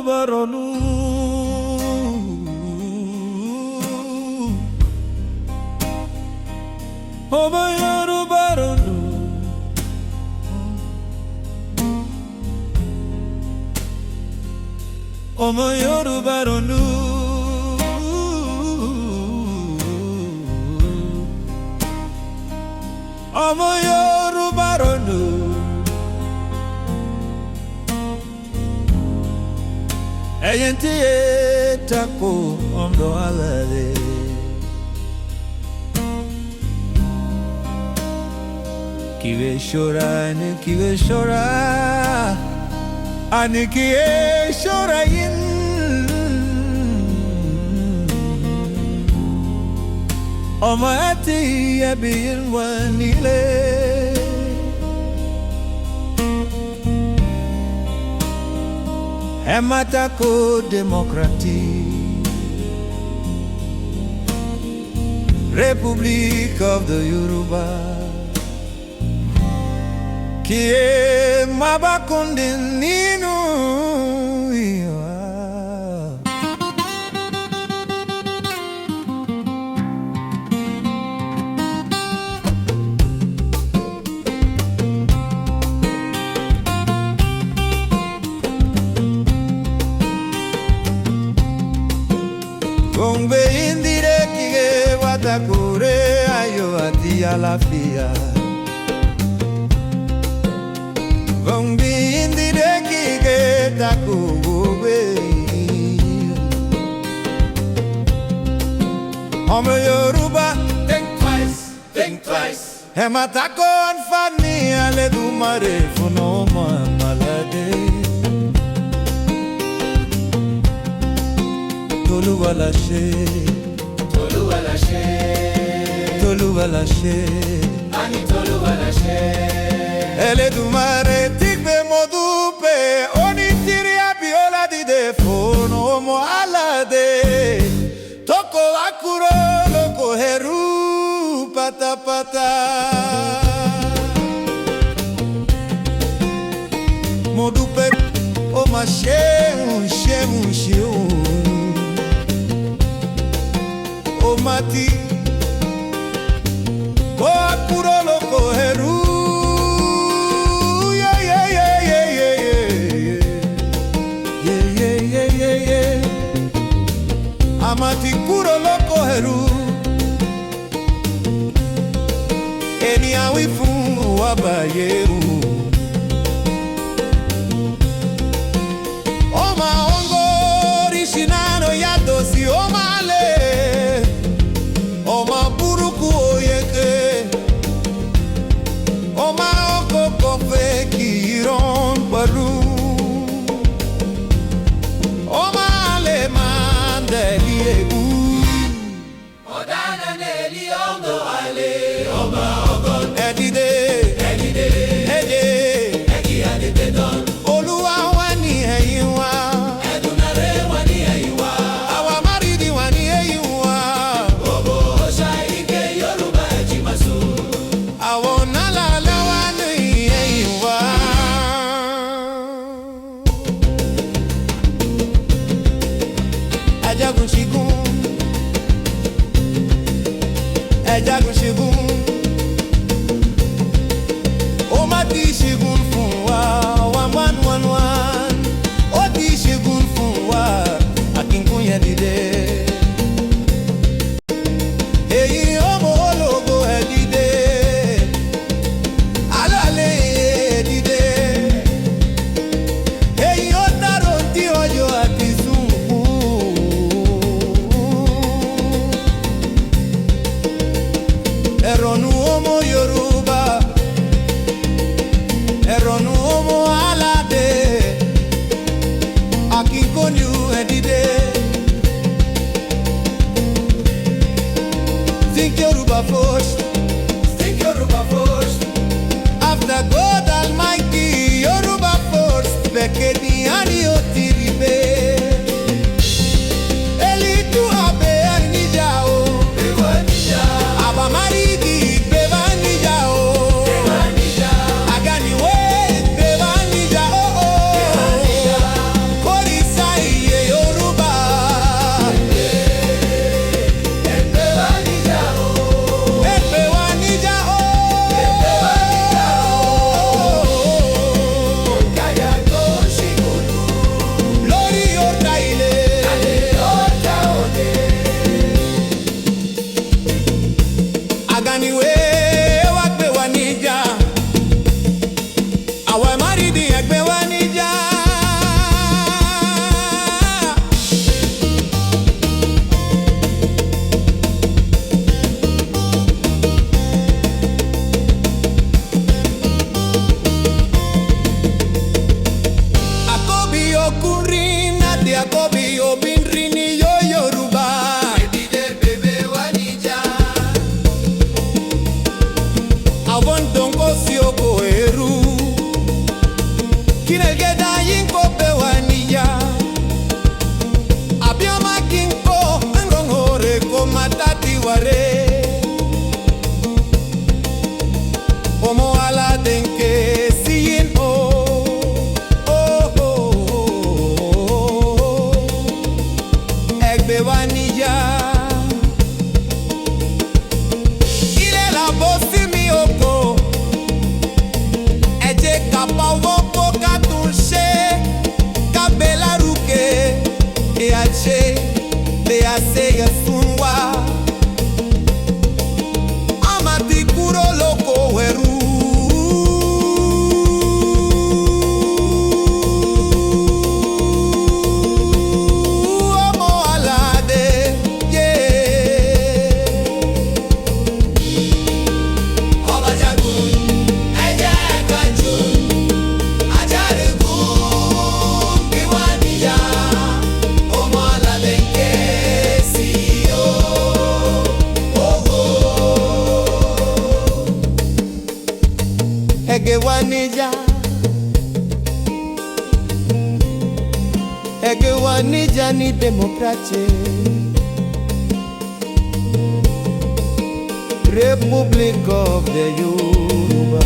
baronu. Ọmọ Yorùbá ronú. Ọmọ Yorùbá ronú. Ọmọ Yorùbá ronú. Ẹ̀yin tí ẹ tako ọmọ alẹ́. Kiwe shora ni kiwe shora ani kiwe shora yin Ọmọ ati yabiyin wanile Ematako demokrati Republic of the Yoruba Kie mabakundi ninu iwa Gombe indire kige watakure ayo ati alafia Gombe indire kige takugwe Ọmọ Yorùbá think twice Hematako anfani aledumare funoma malade Toluwalashe Ani Toluwalashe Eledumare tigbe modupe onitiri abiola dide fono mo alade Toko akuro loko heru patapata Modupe o ma shemu O mati Ko akuro loko heru Amati kuro loko heru Eni awifu wabayeru Oma ongori shinano yadosi omale Oma buruku oyeke Oma okoko feki iron baru Oma le mandeli egu Odana neli ondo ale Oma ogon Edide Egi adide don Olúwa wani ẹ̀yin wa Edunare wani ayiwa Àwa maridi wani ẹ̀yin wa Bobo Osha ike Yorùbá ejimasu Àwọn nálàlá wani ẹ̀yin wa Ajagun ṣẹ́gun Ó má ti ṣẹ́gun fún wa one Ó ti ṣẹ́gun fún wa Akínkúnyẹ dìde Èyí ọmọ ológo ẹ dìde bondongo sioko eru kinegeda yinko bewaniya abioma kinko ngongore ko matati ware omo ala denke siyin egbe waniya ile la bosi mi oko eje kapa woko katunse kabela ruke e ache de ase yasunwa amati kuro loko weru omo alade Ọba jagun, ẹ̀jẹ̀ kanjú, ajaregun kí wọ́n níyà, ọmọ aládé ń ké sí o. ege wanija ni demokratie Republic of the Yoruba